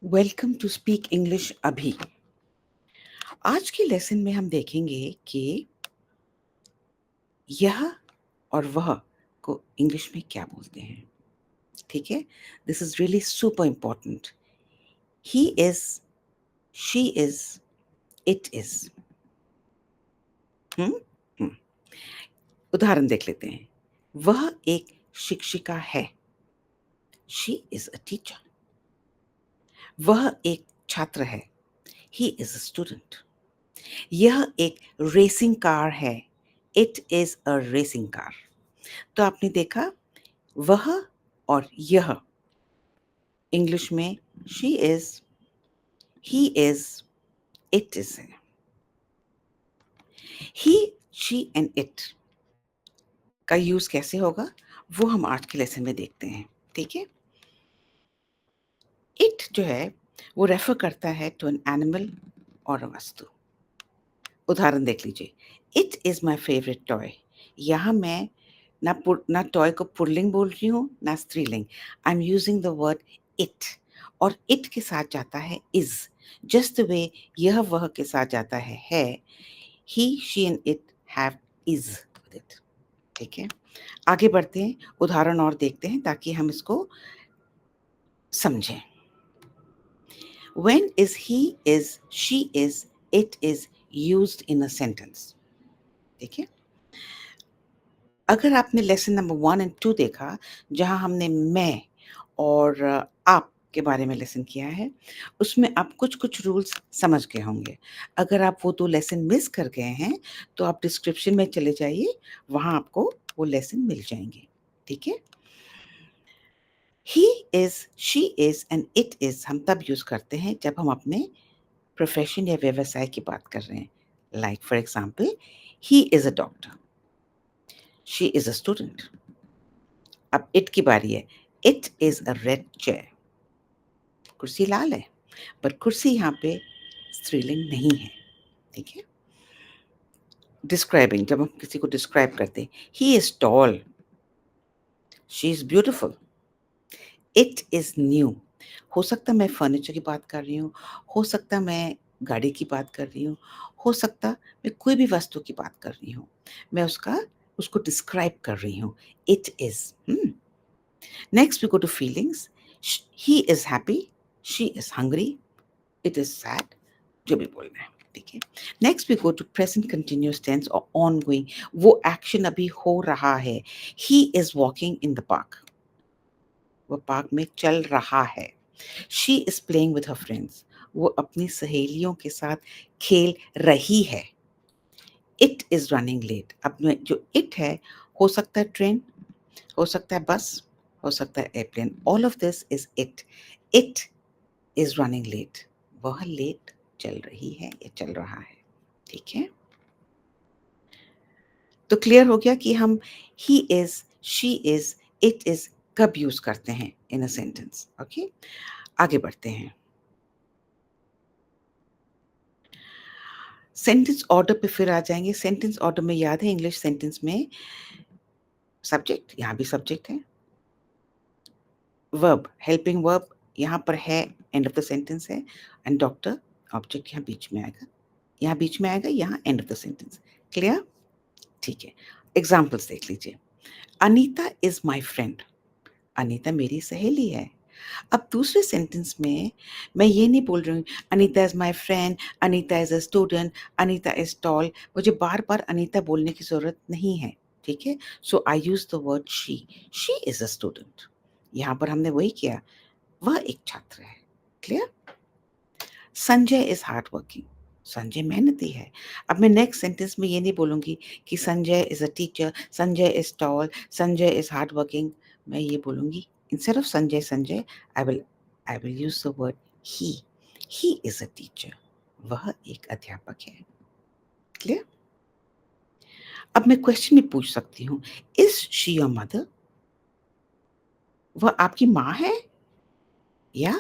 Welcome to speak English अभी। आज के लेसन में हम देखेंगे कि यह और वह को इंग्लिश में क्या बोलते हैं। ठीक है, this is really super important. He is, she is, it is. Hmm. उदाहरण देख लेते हैं। वह एक शिक्षिका है। She is a teacher. वह एक छात्र है। He is a student. यह एक रेसिंग कार है। It is a racing car. तो आपने देखा, वह और यह इंग्लिश में she is, he is, it is है। ही, शी एंड इट का यूज कैसे होगा वो हम आज के लेसन में देखते हैं। ठीक है, इट जो है वो रेफर करता है टू एन एनिमल और अ वस्तु। उदाहरण देख लीजिए। It is my favourite toy. यहाँ मैं ना टॉय को पुल्लिंग बोल रही हूँ ना स्त्रीलिंग। I am using the word it, और इट के साथ जाता है इज, जस्ट द वे यह वह के साथ जाता है। He, she and it have is with it. ठीक है, आगे बढ़ते हैं, उदाहरण और देखते हैं ताकि हम इसको समझें। When is he is, she is, it is used in a sentence? ठीक है, अगर आपने लेसन नंबर 1 और 2 देखा, जहां हमने मैं और आप के बारे में लेसन किया है, उसमें आप कुछ कुछ रूल्स समझ गए होंगे। अगर आप वो 2 लेसन मिस कर गए हैं तो आप डिस्क्रिप्शन में चले जाइए, वहां आपको वो लेसन मिल जाएंगे। ठीक है, he is, she is and it is हम तब यूज करते हैं जब हम अपने प्रोफेशन या व्यवसाय की बात कर रहे हैं। Like for example, he is a doctor, she is a student. अब इट की बारी है। It is a red chair. कुर्सी लाल है, पर कुर्सी यहाँ पे स्त्रीलिंग नहीं है। ठीक है, डिस्क्राइबिंग, जब हम किसी को डिस्क्राइब करते हैं, he is tall, she is beautiful, it is new. हो सकता मैं फर्नीचर की बात कर रही हूँ, हो सकता मैं गाड़ी की बात कर रही हूँ, हो सकता मैं कोई भी वस्तु की बात कर रही हूँ, मैं उसको डिस्क्राइब कर रही हूँ। It is. Next we go to feelings. He is happy, she is hungry, it is sad, जो भी बोलना है। ठीक है, next we go to present continuous tense और ऑन गोइंग, वो एक्शन अभी हो रहा है। He is walking in the park, वो पार्क में चल रहा है। She is playing with her friends, वो अपनी सहेलियों के साथ खेल रही है। इट इज रनिंग लेट, अब में जो इट है, हो सकता है ट्रेन, हो सकता है बस, हो सकता है airplane. All of this is it. It is running late, वह लेट चल रही है या चल रहा है। ठीक है, तो क्लियर हो गया कि हम ही is, she is, it is कब यूज करते हैं इन अ सेंटेंस। ओके, आगे बढ़ते हैं। सेंटेंस ऑर्डर पे फिर आ जाएंगे। सेंटेंस ऑर्डर में याद है इंग्लिश सेंटेंस में सब्जेक्ट, यहाँ भी सब्जेक्ट है। वर्ब, हेल्पिंग वर्ब यहाँ पर है, एंड ऑफ द सेंटेंस है। एंड डॉक्टर, ऑब्जेक्ट यहाँ बीच में आएगा, यहाँ बीच में आएगा, यहाँ end of the sentence. Clear? ठीक है, एग्जाम्पल्स देख लीजिए। Anita is my friend, Anita मेरी सहेली है। अब दूसरे सेंटेंस में मैं ये नहीं बोल रही हूँ Anita is my friend, Anita is a student, Anita is tall. मुझे बार बार अनीता बोलने की जरूरत नहीं है। ठीक है, so I use the word she is a student. यहाँ पर हमने वही किया, वह एक छात्र है। Clear? Sanjay is hard working, Sanjay मेहनती है। अब मैं नेक्स्ट सेंटेंस में ये नहीं बोलूंगी कि Sanjay is a teacher, Sanjay is tall, Sanjay is hard working. मैं ये बोलूंगी, instead of Sanjay, I will use the word he. He is a teacher, वह एक अध्यापक है। क्लियर? अब मैं क्वेश्चन भी पूछ सकती हूँ, इज शी योर मदर, वह आपकी माँ है? या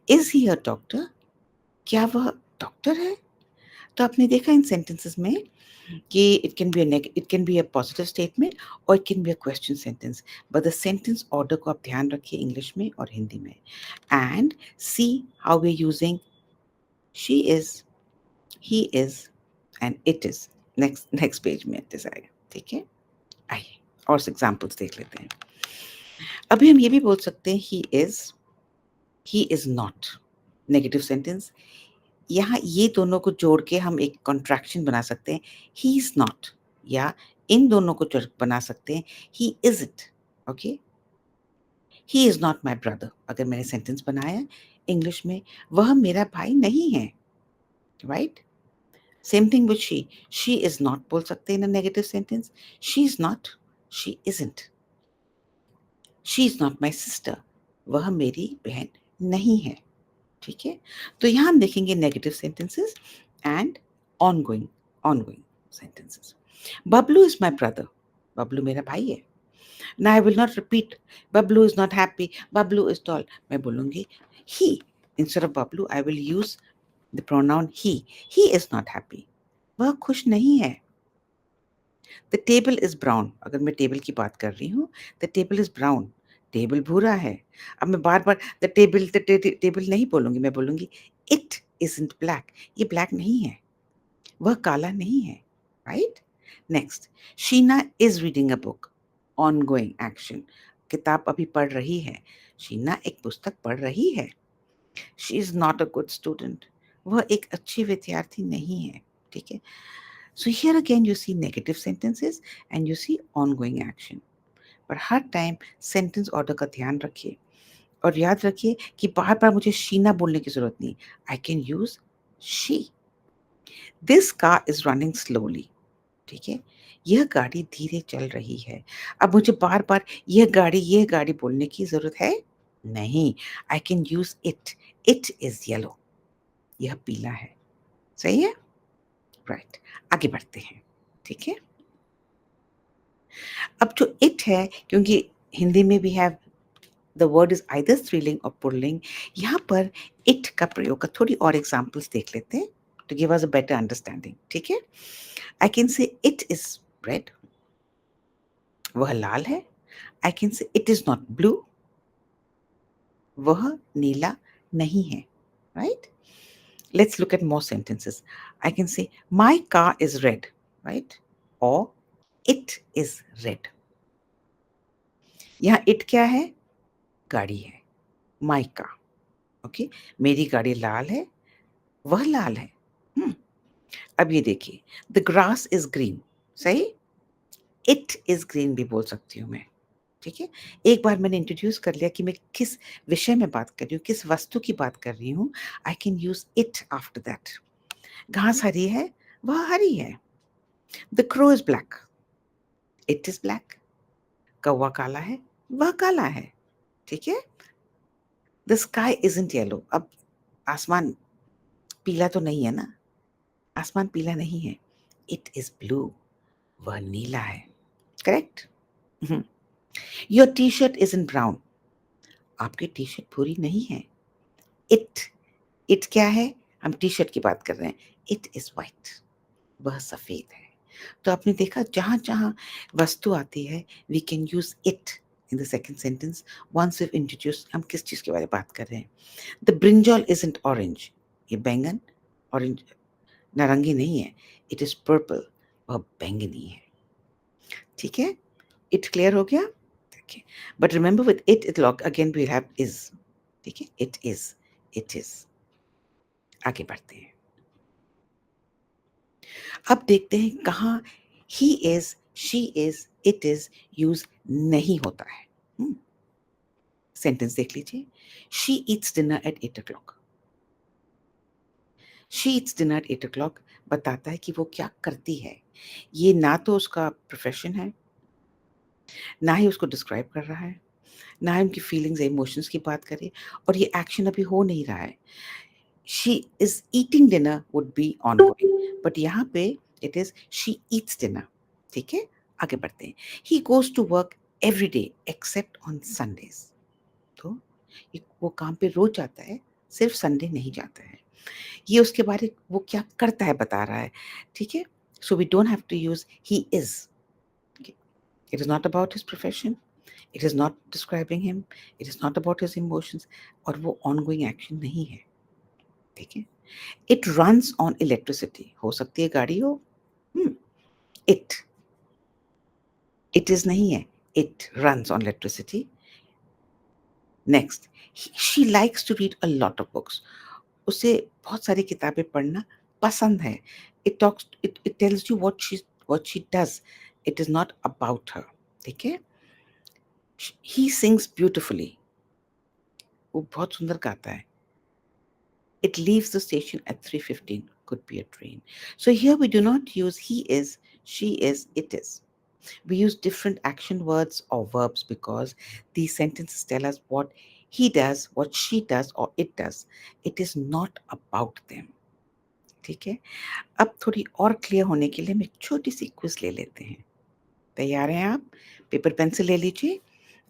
इज ही अ डॉक्टर, क्या वह डॉक्टर है? तो आपने देखा इन सेंटेंसेस में कि it can be a positive statement और it can be a question sentence, but the sentence order को आप ध्यान रखिए इंग्लिश में और हिंदी में, and see how we are using she is, he is and it is. Next page में it आएगा, ठीक है। आइए और एग्जाम्पल्स देख लेते हैं। अभी हम ये भी बोल सकते हैं ही इज नॉट, नेगेटिव सेंटेंस। यहाँ ये दोनों को जोड़ के हम एक कॉन्ट्रैक्शन बना सकते हैं, ही इज नॉट, या इन दोनों को जोड़ बना सकते हैं, ही is it. Okay, he is not my brother, अगर मैंने सेंटेंस बनाया इंग्लिश में, वह मेरा भाई नहीं है, right. Same thing with she is not बोल सकते हैं in a negative sentence, she is not, she isn't. She is not my sister, वह मेरी बहन नहीं है, ठीक है। तो यहाँ हम देखेंगे negative sentences and ongoing ongoing sentences. Bablu is my brother, Bablu मेरा भाई है। ना I will not repeat Bablu is not happy, Bablu is tall, मैं बोलूंगी he, instead of Bablu I will use the pronoun he is not happy, वह खुश नहीं है। द टेबल इज ब्राउन, अगर मैं टेबल की बात कर रही हूँ, the table is brown, table भूरा है। अब मैं बार बार टेबल नहीं बोलूंगी, मैं बोलूंगी इट इजंट ब्लैक, ये ब्लैक नहीं है, वह काला नहीं है, right. Next, Sheena is reading a book, on going action, किताब अभी पढ़ रही है, शीना एक पुस्तक पढ़ रही है। She is not a good student, वह एक अच्छी विद्यार्थी नहीं है, ठीक है। So here again you see negative sentences and you see ongoing action. पर हर टाइम सेंटेंस ऑर्डर का ध्यान रखिए और याद रखिए कि बार बार मुझे शीना बोलने की जरूरत नहीं, I can use she. This car is running slowly, ठीक है, यह गाड़ी धीरे चल रही है। अब मुझे बार बार यह गाड़ी बोलने की जरूरत है नहीं, I can use it is yellow, यह पीला है, सही है, राइट। आगे बढ़ते हैं, ठीक है। अब जो इट है, क्योंकि हिंदी में भी है द वर्ड इज आइदर स्त्रीलिंग और पुल्लिंग, यहाँ पर इट का प्रयोग का थोड़ी और एग्जाम्पल्स देख लेते हैं to give us a better understanding, ठीक है। I can say it is red, वह लाल है। I can say it is not blue, वह नीला नहीं है, right. Let's look at more sentences. I can say my car is red, right, और इट इज रेड। यहाँ इट क्या है, गाड़ी है, माई कार, ओके, मेरी गाड़ी लाल है, वह लाल है। अब ये देखिए, द ग्रास इज ग्रीन, सही, इट इज ग्रीन भी बोल सकती हूँ मैं, ठीक है। एक बार मैंने इंट्रोड्यूस कर लिया कि मैं किस विषय में बात कर रही हूँ, किस वस्तु की बात कर रही हूँ, I can use it after that. घास हरी है, वह हरी है। The crow is black, it is black. कौवा काला है, वह काला है, ठीक है। द स्काई इजंट येलो, अब आसमान पीला तो नहीं है ना, आसमान पीला नहीं है। इट इज ब्लू, वह नीला है, correct. Your T shirt is in brown, आपकी टी शर्ट भूरी नहीं है। इट इट क्या है, हम टी शर्ट की बात कर रहे हैं, इट इज वाइट, वह सफेद है। तो आपने देखा जहां जहां वस्तु आती है we can use it in the second sentence once we introduce, हम किस चीज के बारे में बात कर रहे हैं। द ब्रिंजॉल इजंट ऑरेंज, ये बैंगन ऑरेंज नारंगी नहीं है, इट इज पर्पल, वह बैंगनी है, ठीक है। इट क्लियर हो गया, देखिए। But remember with it log again we have is, ठीक है, इट इज। आगे बढ़ते हैं, अब देखते हैं कहाँ he is, she is, it is use नहीं होता है। सेंटेंस देख लीजिए, she eats dinner at 8 o'clock, she eats dinner at o'clock बताता है कि वो क्या करती है, ये ना तो उसका प्रोफेशन है, ना ही उसको डिस्क्राइब कर रहा है, ना ही उनकी फीलिंग्स इमोशंस की बात करे, और ये एक्शन अभी हो नहीं रहा है। She is eating dinner would be on going, but यहाँ पे it is she eats dinner, ठीक है। आगे बढ़ते हैं, he goes to work every day except on Sundays, तो वो काम पे रोज जाता है, सिर्फ संडे नहीं जाता है। ये उसके बारे वो क्या करता है बता रहा है, ठीक है? So we don't have to use he is, ठीक है? It is not about his profession, it is not describing him, it is not about his emotions और वो ऑनगोइंग एक्शन नहीं है, ठीक है? इट रन्स ऑन इलेक्ट्रिसिटी, हो सकती है गाड़ी हो, हुँ, इट, इट इज़ नहीं है, it runs on electricity. Next, she likes to read a lot of books, उसे बहुत सारी किताबें पढ़ना पसंद है। It tells you what she does, it is not about her, ठीक है? ही सिंग्स ब्यूटीफुली, वो बहुत सुंदर गाता है। It leaves the station at 3:15, could be a train. So here we do not use he is, she is, it is. We use different action words or verbs because these sentences tell us what he does, what she does, or it does. It is not about them. ठीक है? अब थोड़ी और clear होने के लिए हम एक छोटी सी क्विज ले लेते हैं। तैयार हैं आप? पेपर पेंसिल ले लीजिए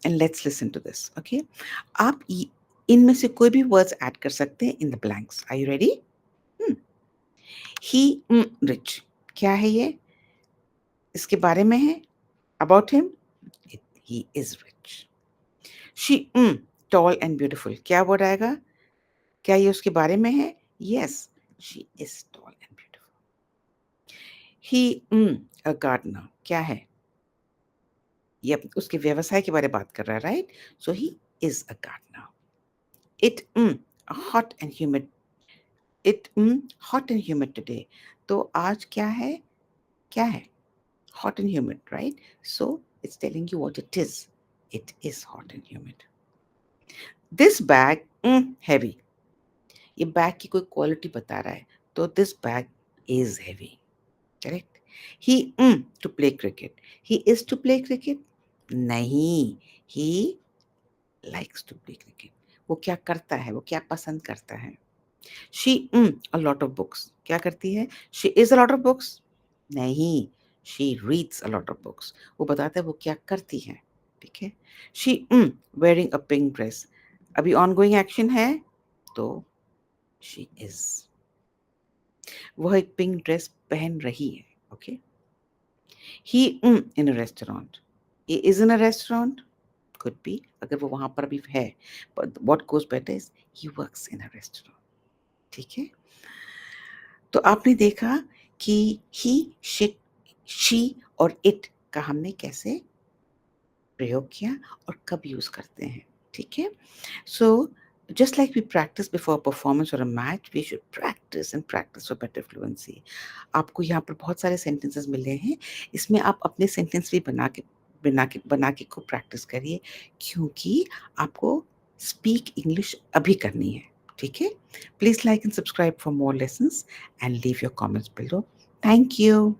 and let's listen to this, okay? आप इनमें से कोई भी वर्ड्स ऐड कर सकते हैं in the blanks. Are you ready? He rich, क्या है ये? इसके बारे में है, about him, he is rich. She tall and beautiful, क्या वर्ड आएगा? क्या ये उसके बारे में है? Yes, she is tall and beautiful. He a gardener, क्या है? ये उसके व्यवसाय के बारे में बात कर रहा है, right? So he is a gardener. It hot and humid, it hot and humid today, तो आज क्या है? क्या है? Hot and humid, right? So it's telling you what it is. It is hot and humid. This bag, heavy. ये bag की कोई quality बता रहा है, तो this bag is heavy. Correct? He to play cricket. He is to play cricket? नहीं, he likes to play cricket. वो क्या करता है? वो क्या पसंद करता है? She a lot of books. क्या करती है? She is a lot of books? नहीं, she reads a lot of books. वो बताता है वो क्या करती है, ठीक है? She wearing a pink dress. अभी ongoing action है, तो she is. वह एक पिंक ड्रेस पहन रही है, okay? He in a restaurant. He is in a restaurant? Could be, अगर वो वहाँ पर भी है, but what goes better is he works in a restaurant. ठीक है? तो आपने देखा कि ही, शी और इट का हमने कैसे प्रयोग किया और कब यूज़ करते हैं, ठीक है? So just like we practice before performance और a match, we should practice and practice for better fluency. आपको यहाँ पर बहुत सारे सेंटेंसेस मिले हैं, इसमें आप अपने सेंटेंस भी बना के खूब प्रैक्टिस करिए, क्योंकि आपको स्पीक इंग्लिश अभी करनी है, ठीक है? Please like and subscribe for more lessons and leave your comments below. Thank you.